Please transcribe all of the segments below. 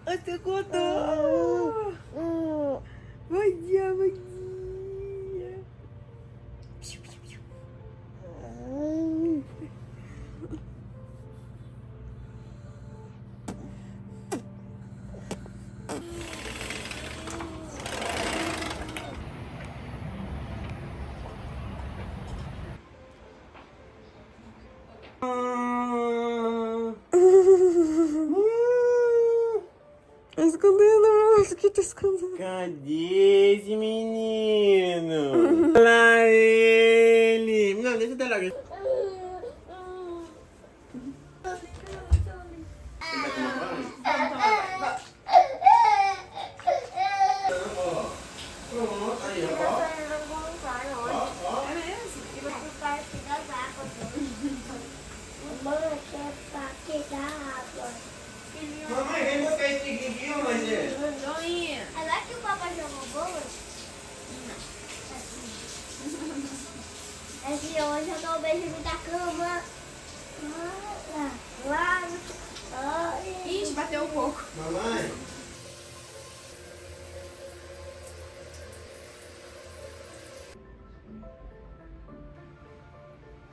Você acordou! Bom dia, bom dia! Tá escondendo, amor. O que tá escondendo? Cadê esse menino? Olha lá ele! Não, deixa eu dar logo. Você vai tomar banho? Vamos tomar banho, vamos. Pronto, aí, ó. É mesmo? E você? Mamãe, vem buscar esse aqui, Moisés. Joinha. Será que o papai jogou bola? É que hoje eu dou um beijo da cama. Ixi, bateu um pouco. Mamãe.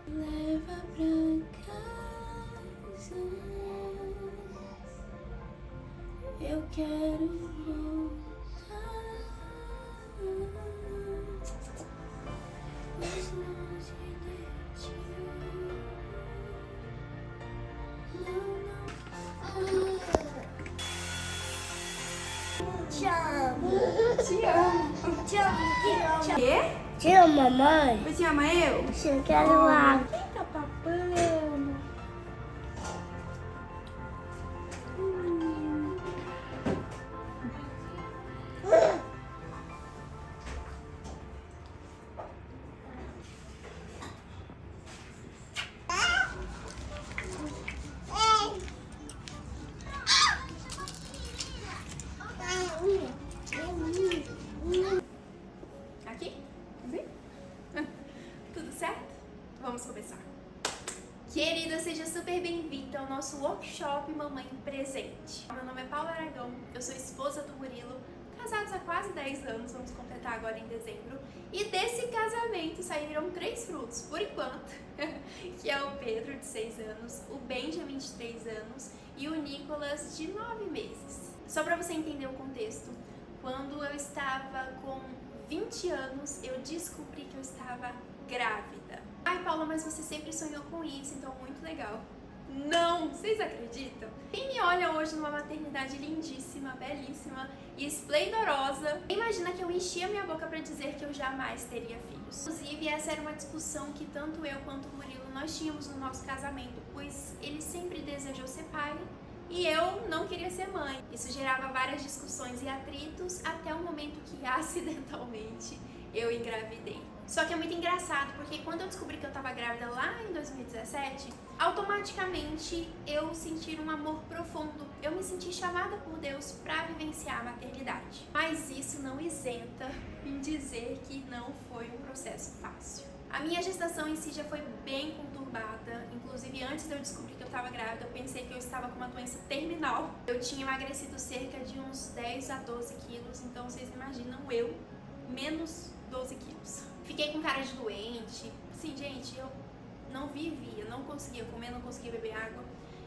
Leva pra casa. Eu quero voltar. Mas não se Te amo. Te amo. Te amo. Quê? Te amo, mamãe. Você ama eu? Eu quero água. Quem tá papando? Aqui? Assim? Tudo certo? Vamos começar. Querida, seja super bem-vinda ao nosso workshop Mamãe Presente. Meu nome é Paula Aragão, eu sou esposa do Murilo, casados há quase 10 anos, vamos completar agora em dezembro. E desse casamento saíram 3 frutos, por enquanto, que é o Pedro, de 6 anos, o Benjamin, de 3 anos, e o Nicolas, de 9 meses. Só para você entender o contexto, quando eu estava com 20 anos, eu descobri que eu estava grávida. Ai, Paula, mas você sempre sonhou com isso, então muito legal. Não! Vocês acreditam? Quem me olha hoje numa maternidade lindíssima, belíssima e esplendorosa, imagina que eu enchia minha boca pra dizer que eu jamais teria filhos. Inclusive, essa era uma discussão que tanto eu quanto o Murilo nós tínhamos no nosso casamento, pois ele sempre desejou ser pai e eu não queria ser mãe. Isso gerava várias discussões e atritos até o momento que acidentalmente eu engravidei. Só que é muito engraçado, porque quando eu descobri que eu tava grávida lá em 2017, automaticamente eu senti um amor profundo. Eu me senti chamada por Deus pra vivenciar a maternidade. Mas isso não isenta em dizer que não foi um processo fácil. A minha gestação em si já foi bem conturbada, inclusive antes de eu descobrir que eu estava grávida, eu pensei que eu estava com uma doença terminal. Eu tinha emagrecido cerca de uns 10 a 12 quilos, então vocês imaginam eu, menos 12 quilos. Fiquei com cara de doente, assim, gente, eu não vivia, não conseguia comer, não conseguia beber água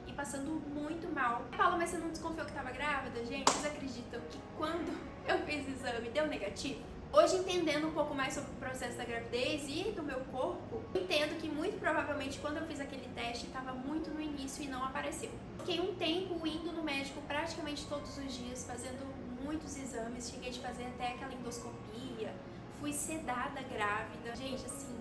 e passando muito mal. Paula, mas você não desconfiou que estava grávida? Gente, vocês acreditam que quando eu fiz o exame deu negativo? Hoje, entendendo um pouco mais sobre o processo da gravidez e do meu corpo, entendo que muito provavelmente quando eu fiz aquele teste estava muito no início e não apareceu. Fiquei um tempo indo no médico praticamente todos os dias, fazendo muitos exames, cheguei de fazer até aquela endoscopia, fui sedada grávida. Gente, assim,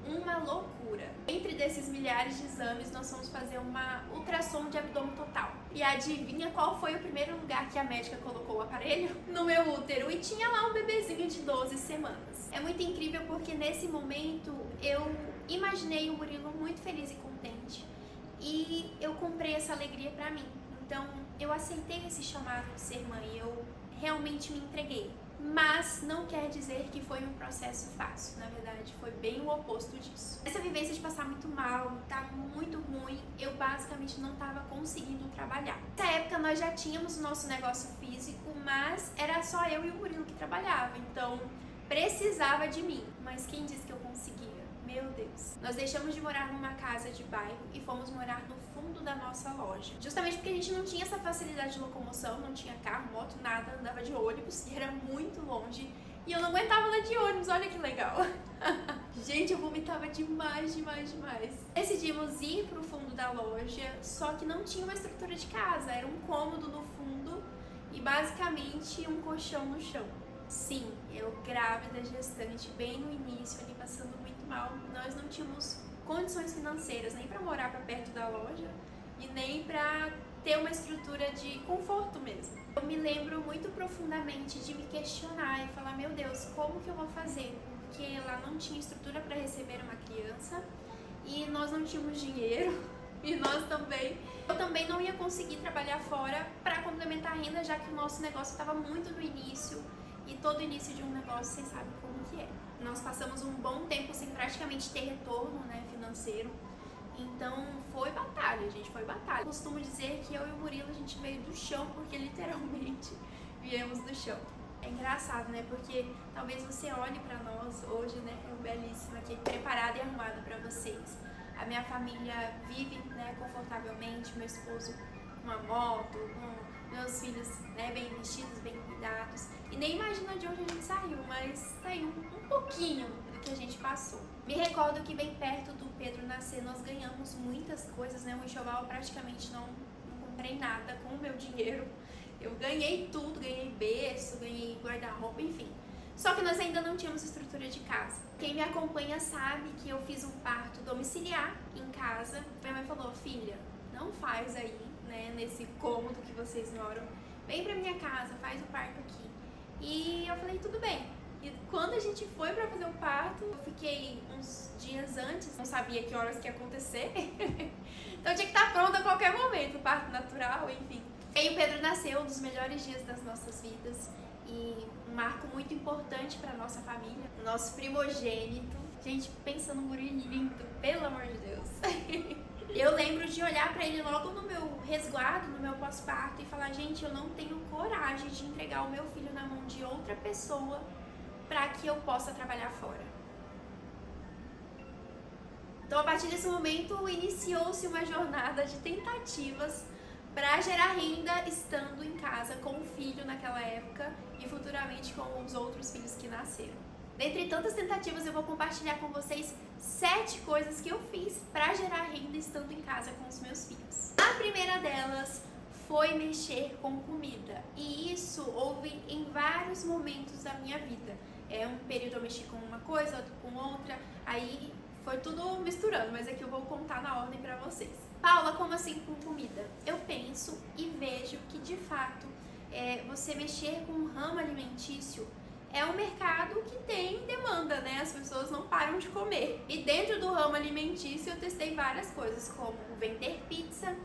uma loucura. Entre desses milhares de exames, nós fomos fazer uma ultrassom de abdômen total. E adivinha qual foi o primeiro lugar que a médica colocou o aparelho? No meu útero. E tinha lá um bebezinho de 12 semanas. É muito incrível porque nesse momento eu imaginei o Murilo muito feliz e contente. E eu comprei essa alegria pra mim. Então eu aceitei esse chamado de ser mãe. Eu realmente me entreguei. mas não quer dizer que foi um processo fácil. Na verdade, foi bem o oposto disso. Essa vivência de passar muito mal, tá muito ruim, eu basicamente não estava conseguindo trabalhar. Nessa época nós já tínhamos o nosso negócio físico, mas era só eu e o Murilo que trabalhava, então precisava de mim. Mas quem disse que eu conseguia? Meu Deus. Nós deixamos de morar numa casa de bairro e fomos morar no fundo da nossa loja. Justamente porque a gente não tinha essa facilidade de locomoção, não tinha carro, moto, nada, andava de ônibus e era muito longe. E eu não aguentava andar de ônibus, olha que legal. Gente, eu vomitava demais. Decidimos ir pro fundo da loja, só que não tinha uma estrutura de casa, era um cômodo no fundo e basicamente um colchão no chão. Sim, eu grávida, gestante, bem no início, ali passando muito mal, nós não tínhamos condições financeiras nem para morar para perto da loja e nem para ter uma estrutura de conforto mesmo. Eu me lembro muito profundamente de me questionar e falar, meu Deus, como que eu vou fazer? Porque lá não tinha estrutura para receber uma criança e nós não tínhamos dinheiro e eu também não ia conseguir trabalhar fora para complementar a renda, já que o nosso negócio estava muito no início. E todo início de um negócio, vocês sabem como que é. Nós passamos um bom tempo sem praticamente ter retorno, né, financeiro. Então foi batalha, gente, foi batalha. Eu costumo dizer que eu e o Murilo, a gente veio do chão, porque literalmente viemos do chão. É engraçado, né, porque talvez você olhe pra nós hoje, né, eu belíssima aqui, preparada e arrumada pra vocês. A minha família vive, né, confortavelmente, meu esposo com uma moto, com meus filhos, né, bem vestidos, bem cuidados. E nem imagina de onde a gente saiu, mas saiu um pouquinho do que a gente passou. Me recordo que bem perto do Pedro nascer, nós ganhamos muitas coisas, né? Um enxoval praticamente não comprei nada com o meu dinheiro. Eu ganhei tudo, ganhei berço, ganhei guarda-roupa, enfim. Só que nós ainda não tínhamos estrutura de casa. Quem me acompanha sabe que eu fiz um parto domiciliar em casa. Minha mãe falou, filha, não faz aí, né, nesse cômodo que vocês moram. Vem pra minha casa, faz o parto aqui. E eu falei, tudo bem. E quando a gente foi pra fazer o parto, eu fiquei uns dias antes, não sabia que horas que ia acontecer. Então eu tinha que estar pronta a qualquer momento, parto natural, enfim. E o Pedro nasceu, um dos melhores dias das nossas vidas. E um marco muito importante pra nossa família. O nosso primogênito. Gente, pensa no guri lindo, pelo amor de Deus. Eu lembro de olhar pra ele logo no meu resguardo, no meu pós-parto e falar, gente, eu não tenho coragem de entregar o meu filho na mão de outra pessoa pra que eu possa trabalhar fora. Então, a partir desse momento, iniciou-se uma jornada de tentativas para gerar renda estando em casa com o filho naquela época e futuramente com os outros filhos que nasceram. Dentre tantas tentativas, eu vou compartilhar com vocês 7 coisas que eu fiz para gerar renda estando em casa com os meus filhos. A primeira delas foi mexer com comida, e isso houve em vários momentos da minha vida. Um período eu mexi com uma coisa, outro com outra, aí foi tudo misturando, mas aqui eu vou contar na ordem para vocês. Paula, como assim com comida? Eu penso e vejo que de fato você mexer com o ramo alimentício é um mercado que tem demanda, né? As pessoas não param de comer. E dentro do ramo alimentício eu testei várias coisas, como vender pizza,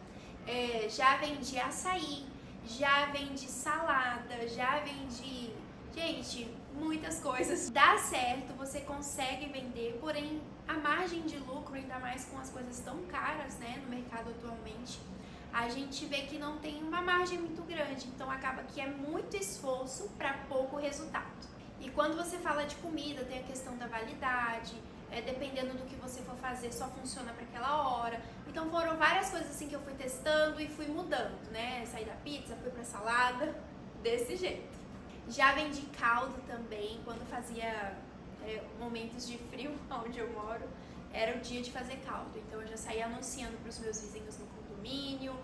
já vendi açaí, já vendi salada, já vendi... Gente, muitas coisas. Dá certo, você consegue vender, porém a margem de lucro, ainda mais com as coisas tão caras, né, no mercado atualmente, a gente vê que não tem uma margem muito grande, então acaba que é muito esforço para pouco resultado. E quando você fala de comida, tem a questão da validade, dependendo do que você for fazer, só funciona para aquela hora. Então foram várias coisas assim que eu fui testando e fui mudando, né? Saí da pizza, fui pra salada, desse jeito. Já vendi caldo também, quando fazia momentos de frio onde eu moro, era o dia de fazer caldo. Então eu já saía anunciando para os meus vizinhos no condomínio.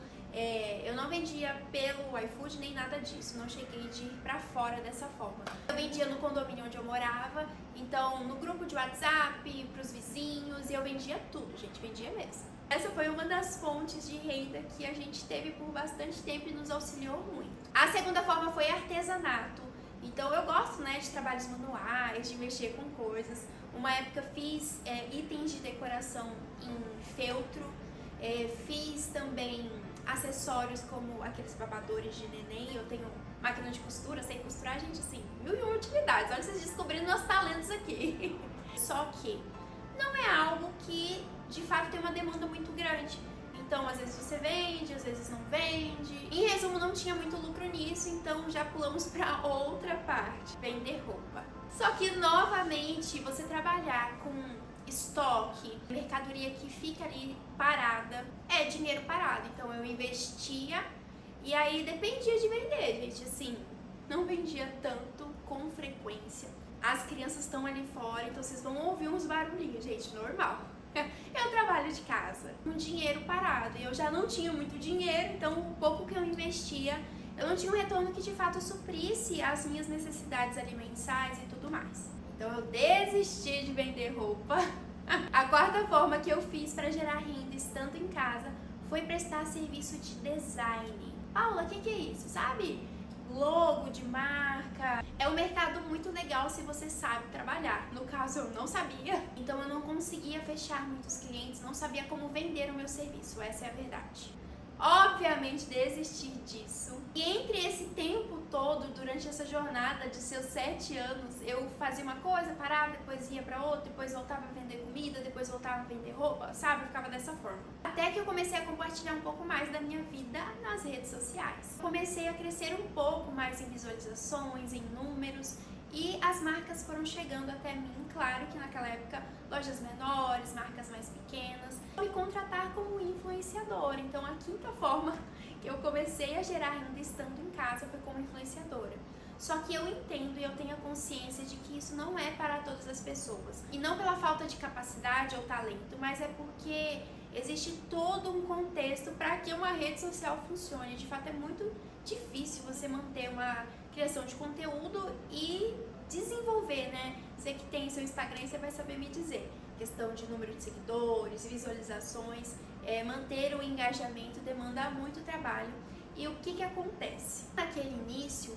Eu não vendia pelo iFood nem nada disso, não cheguei de ir pra fora dessa forma. Eu vendia no condomínio onde eu morava, então no grupo de WhatsApp, pros vizinhos, e eu vendia tudo, gente, vendia mesmo. Essa foi uma das fontes de renda que a gente teve por bastante tempo e nos auxiliou muito. A segunda forma foi artesanato. Então eu gosto, né, de trabalhos manuais, de mexer com coisas. Uma época fiz itens de decoração em feltro, fiz também acessórios como aqueles babadores de neném. Eu tenho máquina de costura, sei costurar, gente, assim, 1001 utilidades. Olha vocês descobrindo meus talentos aqui. Só que não é algo que, de fato, tem uma demanda muito grande. Então, às vezes você vende, às vezes não vende. Em resumo, não tinha muito lucro nisso, então já pulamos para outra parte, vender roupa. Só que, novamente, você trabalhar com estoque, mercadoria que fica ali parada, é dinheiro parado. Então, eu investia e aí dependia de vender, gente. Assim, não vendia tanto com frequência. As crianças estão ali fora, então vocês vão ouvir uns barulhinhos, gente, normal. Eu trabalho de casa, com dinheiro parado, e eu já não tinha muito dinheiro, então o pouco que eu investia, eu não tinha um retorno que de fato suprisse as minhas necessidades alimentares e tudo mais. Então eu desisti de vender roupa. A quarta forma que eu fiz para gerar renda estando em casa foi prestar serviço de design. Paula, o que é isso? Sabe? Logo de marca. É um mercado muito legal se você sabe trabalhar. No caso, eu não sabia, então eu não conseguia fechar muitos clientes, não sabia como vender o meu serviço, essa é a verdade. Obviamente desisti disso. E entre esse tempo todo, durante essa jornada de seus 7 anos, eu fazia uma coisa, parava, depois ia pra outra, depois voltava a vender comida, depois voltava a vender roupa, sabe? Eu ficava dessa forma. Até que eu comecei a compartilhar um pouco mais da minha vida nas redes sociais. Comecei a crescer um pouco mais em visualizações, em números, e as marcas foram chegando até mim. Claro que naquela época, lojas menores, marcas mais pequenas, me contratar como influenciadora. Então a quinta forma que eu comecei a gerar renda estando em casa foi como influenciadora. Só que eu entendo e eu tenho a consciência de que isso não é para todas as pessoas. E não pela falta de capacidade ou talento, mas é porque existe todo um contexto para que uma rede social funcione. De fato, é muito difícil você manter uma criação de conteúdo e desenvolver, né? Você que tem seu Instagram, você vai saber me dizer. Questão de número de seguidores, visualizações, manter o engajamento demanda muito trabalho. E o que acontece? Naquele início,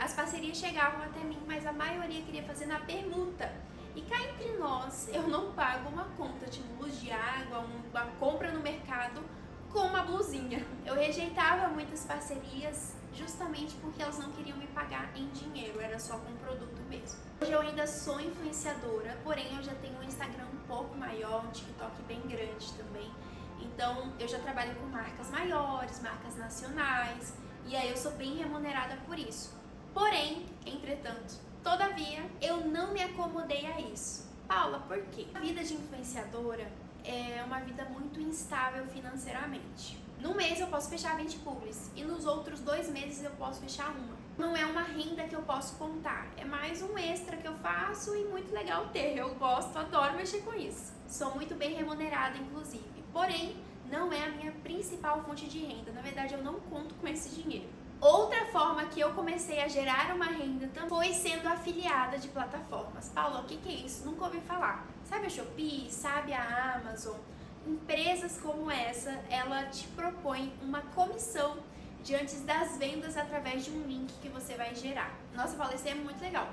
as parcerias chegavam até mim, mas a maioria queria fazer na permuta. E cá entre nós, eu não pago uma conta de luz, de água, uma compra no mercado com uma blusinha. Eu rejeitava muitas parcerias justamente porque elas não queriam me pagar em dinheiro, era só com produto mesmo. Hoje eu ainda sou influenciadora, porém eu já tenho um Instagram um pouco maior, um TikTok bem grande também. Então eu já trabalho com marcas maiores, marcas nacionais, e aí eu sou bem remunerada por isso. Porém, entretanto, todavia, eu não me acomodei a isso. Paula, por quê? A vida de influenciadora é uma vida muito instável financeiramente. No mês eu posso fechar 20 publis e nos outros 2 meses eu posso fechar uma. Não é uma renda que eu posso contar, é mais um extra que eu faço e muito legal ter. Eu gosto, adoro mexer com isso. Sou muito bem remunerada, inclusive. Porém, não é a minha principal fonte de renda. Na verdade, eu não conto com esse dinheiro. Outra forma que eu comecei a gerar uma renda também foi sendo afiliada de plataformas. Paula, o que é isso? Nunca ouvi falar. Sabe a Shopee? Sabe a Amazon? Empresas como essa, ela te propõe uma comissão diante das vendas através de um link que você vai gerar. Nossa, Paula, isso é muito legal.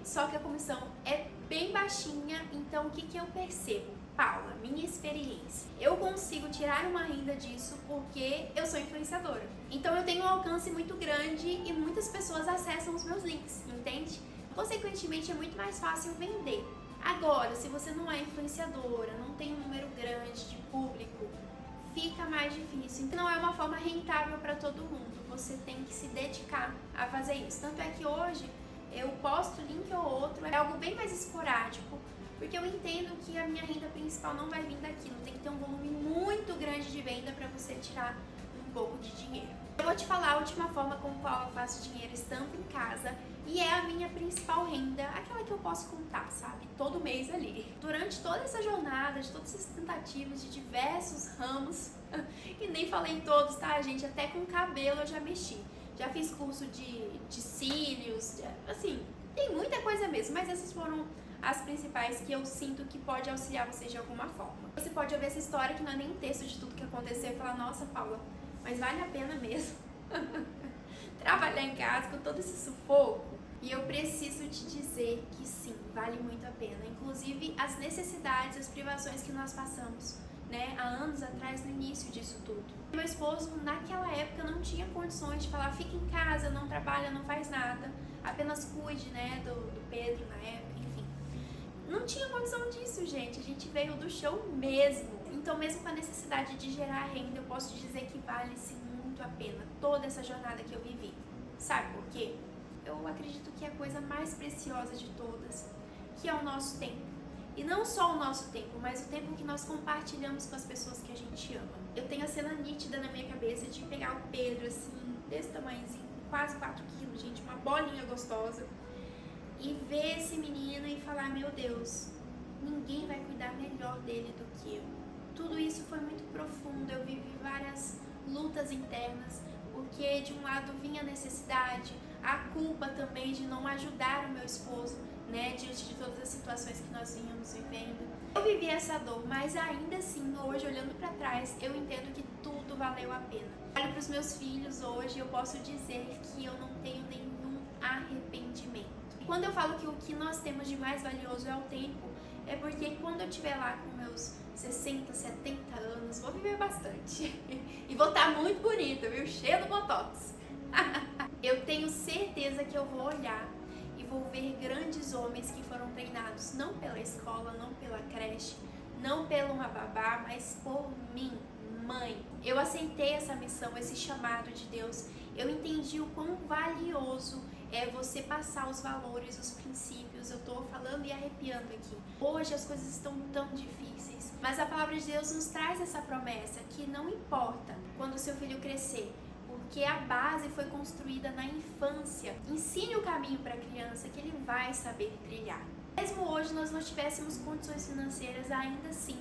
Só que a comissão é bem baixinha, então o que eu percebo? Paula, minha experiência. Eu consigo tirar uma renda disso porque eu sou influenciadora. Então eu tenho um alcance muito grande e muitas pessoas acessam os meus links, entende? Consequentemente, é muito mais fácil vender. Agora, se você não é influenciadora, não tem um número grande de público, fica mais difícil. Então não é uma forma rentável para todo mundo. Você tem que se dedicar a fazer isso. Tanto é que hoje eu posto link ou outro, é algo bem mais esporádico, porque eu entendo que a minha renda principal não vai vir daquilo. Tem que ter um volume muito grande de venda para você tirar um pouco de dinheiro. Eu vou te falar a última forma com a qual eu faço dinheiro estando em casa, e é a minha principal renda, aquela que eu posso contar, sabe? Todo mês ali. Durante toda essa jornada, de todas essas tentativas de diversos ramos, e nem falei em todos, tá, gente? Até com cabelo eu já mexi. Já fiz curso de cílios, assim, tem muita coisa mesmo, mas essas foram as principais que eu sinto que pode auxiliar vocês de alguma forma. Você pode ouvir essa história que não é nem um texto de tudo que aconteceu e falar, nossa, Paula, mas vale a pena mesmo trabalhar em casa com todo esse sufoco? E eu preciso te dizer que sim, vale muito a pena. Inclusive, as necessidades, as privações que nós passamos né, há anos atrás, no início disso tudo. Meu esposo, naquela época, não tinha condições de falar, fica em casa, não trabalha, não faz nada, apenas cuide, né, do Pedro na época, enfim. Não tinha condição disso, gente, a gente veio do chão mesmo. Então, mesmo com a necessidade de gerar renda, eu posso dizer que vale-se muito a pena toda essa jornada que eu vivi. Sabe por quê? Eu acredito que é a coisa mais preciosa de todas, que é o nosso tempo. E não só o nosso tempo, mas o tempo que nós compartilhamos com as pessoas que a gente ama. Eu tenho a cena nítida na minha cabeça de pegar o Pedro, assim, desse tamanhozinho, quase 4 quilos, gente, uma bolinha gostosa, e ver esse menino e falar, meu Deus, ninguém vai cuidar melhor dele do que eu. Tudo isso foi muito profundo, eu vivi várias lutas internas, porque de um lado vinha a necessidade, a culpa também de não ajudar o meu esposo, né, diante de todas as situações que nós vínhamos vivendo. Eu vivi essa dor, mas ainda assim, hoje, olhando pra trás, eu entendo que tudo valeu a pena. Olho pros meus filhos hoje, eu posso dizer que eu não tenho nenhum arrependimento. E quando eu falo que o que nós temos de mais valioso é o tempo, é porque quando eu estiver lá com meus 60, 70 anos, vou viver bastante. E vou estar muito bonita, viu? Cheia do botox. Eu tenho certeza que eu vou olhar e vou ver grandes homens que foram treinados não pela escola, não pela creche, não pela uma babá, mas por mim, mãe. Eu aceitei essa missão, esse chamado de Deus. Eu entendi o quão valioso é você passar os valores, os princípios. Eu tô falando e arrepiando aqui. Hoje as coisas estão tão difíceis, mas a palavra de Deus nos traz essa promessa que não importa quando o seu filho crescer, porque a base foi construída na infância. Ensine o caminho para a criança que ele vai saber trilhar. Mesmo hoje nós não tivéssemos condições financeiras, ainda assim,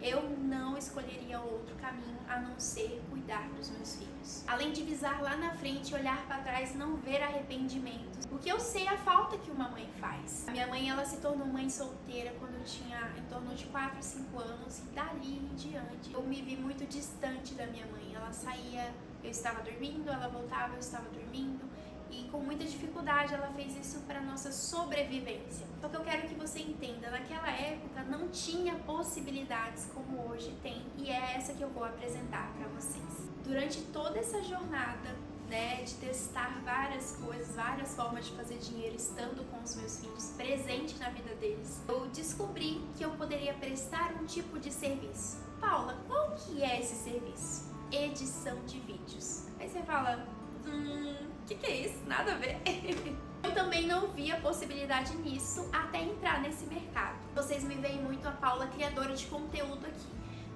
eu não escolheria outro caminho a não ser cuidar dos meus filhos. Além de visar lá na frente, olhar para trás e não ver arrependimentos, porque eu sei a falta que uma mãe faz. A minha mãe, ela se tornou mãe solteira quando eu tinha em torno de 4, 5 anos, e dali em diante eu me vi muito distante da minha mãe. Ela saía, eu estava dormindo, ela voltava, eu estava dormindo. E com muita dificuldade ela fez isso para nossa sobrevivência. Só que eu quero que você entenda, naquela época não tinha possibilidades como hoje tem, e é essa que eu vou apresentar para vocês. Durante toda essa jornada, né, de testar várias coisas, várias formas de fazer dinheiro estando com os meus filhos, presente na vida deles, eu descobri que eu poderia prestar um tipo de serviço. Paula, qual que é esse serviço? Edição de vídeos. Aí você fala, que é isso? Nada a ver. Eu também não via possibilidade nisso até entrar nesse mercado. Vocês me veem muito a Paula criadora de conteúdo aqui,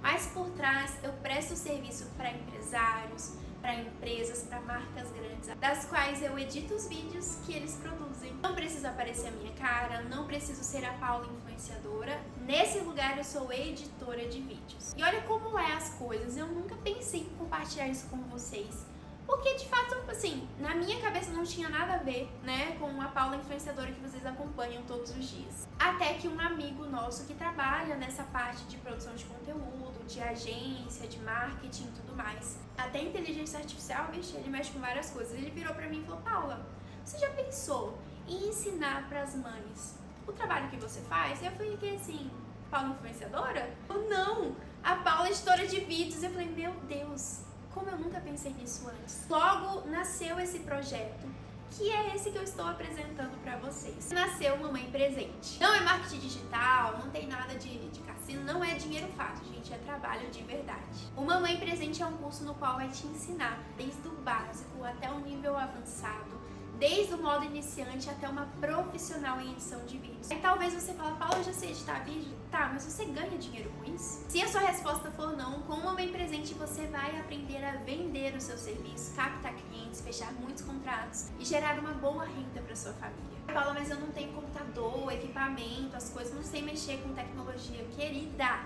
mas por trás eu presto serviço para empresários, para empresas, para marcas grandes, das quais eu edito os vídeos que eles produzem. Não precisa aparecer a minha cara, não preciso ser a Paula influenciadora. Nesse lugar eu sou editora de vídeos. E olha como é as coisas, eu nunca pensei em compartilhar isso com vocês. Porque, de fato, assim, na minha cabeça não tinha nada a ver, né, com a Paula influenciadora que vocês acompanham todos os dias. Até que um amigo nosso que trabalha nessa parte de produção de conteúdo, de agência, de marketing e tudo mais, até inteligência artificial, bicho, ele mexe com várias coisas. Ele virou pra mim e falou, Paula, você já pensou em ensinar pras mães o trabalho que você faz? E eu falei assim, Paula influenciadora? Ou não, a Paula editora de vídeos. Eu falei, meu Deus, como eu nunca pensei nisso antes. Logo nasceu esse projeto, que é esse que eu estou apresentando pra vocês. Nasceu Mamãe Presente. Não é marketing digital, não tem nada de cassino, não é dinheiro fácil, gente, é trabalho de verdade. O Mamãe Presente é um curso no qual vai te ensinar desde o básico até o nível avançado, desde o modo iniciante até uma profissional em edição de vídeos. Aí talvez você fale, Paula, eu já sei editar vídeo. Tá, mas você ganha dinheiro com isso? Se a sua resposta for não, com o Mamãe Presente você vai aprender a vender o seu serviço, captar clientes, fechar muitos contratos e gerar uma boa renda para sua família. Paula, mas eu não tenho computador, equipamento, as coisas, não sei mexer com tecnologia. Querida,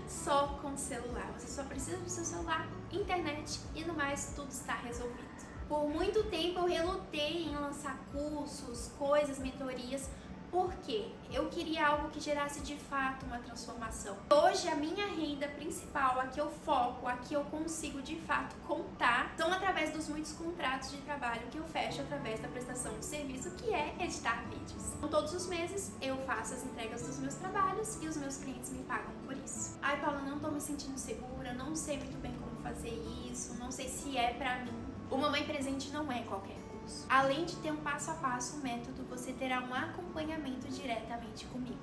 só com celular. Você só precisa do seu celular, internet e no mais tudo está resolvido. Por muito tempo eu relutei em lançar cursos, coisas, mentorias, Por quê? Eu queria algo que gerasse de fato uma transformação. Hoje a minha renda principal, a que eu foco, a que eu consigo de fato contar, são através dos muitos contratos de trabalho que eu fecho através da prestação de serviço, que é editar vídeos. Então, todos os meses eu faço as entregas dos meus trabalhos e os meus clientes me pagam por isso. Ai, Paula, não tô me sentindo segura, não sei muito bem como fazer isso, não sei se é pra mim. O Mamãe Presente não é qualquer curso. Além de ter um passo a passo, um método, você terá um acompanhamento diretamente comigo.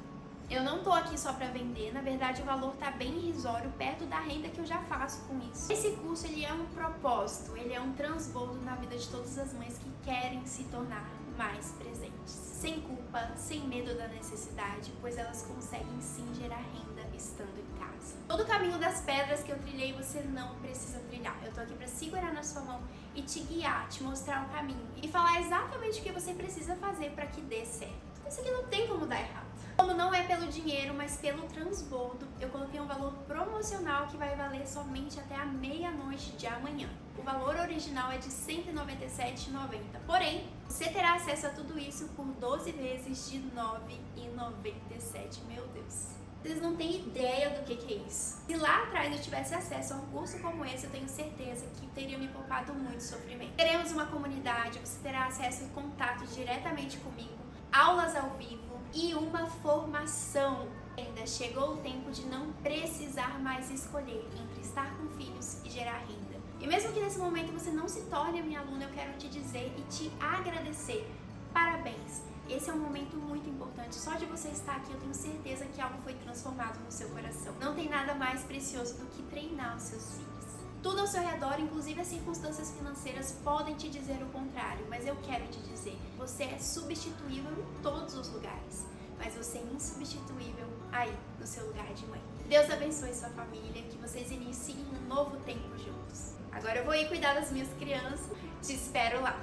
Eu não tô aqui só pra vender, na verdade o valor tá bem irrisório, perto da renda que eu já faço com isso. Esse curso, ele é um propósito, ele é um transbordo na vida de todas as mães que querem se tornar mais presentes. Sem culpa, sem medo da necessidade, pois elas conseguem sim gerar renda estando em casa. Todo o caminho das pedras que eu trilhei, você não precisa trilhar. Eu tô aqui pra segurar na sua mão e te guiar, te mostrar o caminho e falar exatamente o que você precisa fazer pra que dê certo. Isso aqui não tem como dar errado. Como não é pelo dinheiro, mas pelo transbordo, eu coloquei um valor promocional que vai valer somente até a meia-noite de amanhã. O valor original é de R$ 197,90. Porém, você terá acesso a tudo isso por 12 vezes de R$ 9,97. Meu Deus! Vocês não têm ideia do que é isso. Se lá atrás eu tivesse acesso a um curso como esse, eu tenho certeza que teria me poupado muito sofrimento. Teremos uma comunidade, você terá acesso e contato diretamente comigo, aulas ao vivo e uma formação. Ainda chegou o tempo de não precisar mais escolher entre estar com filhos e gerar renda. E mesmo que nesse momento você não se torne a minha aluna, eu quero te dizer e te agradecer. Parabéns! Esse é um momento muito importante. Só de você estar aqui, eu tenho certeza que algo foi transformado no seu coração. Não tem nada mais precioso do que treinar os seus filhos. Tudo ao seu redor, inclusive as circunstâncias financeiras, podem te dizer o contrário, mas eu quero te dizer, você é substituível em todos os lugares, mas você é insubstituível aí, no seu lugar de mãe. Deus abençoe sua família, que vocês iniciem um novo tempo juntos. Agora eu vou ir cuidar das minhas crianças, te espero lá.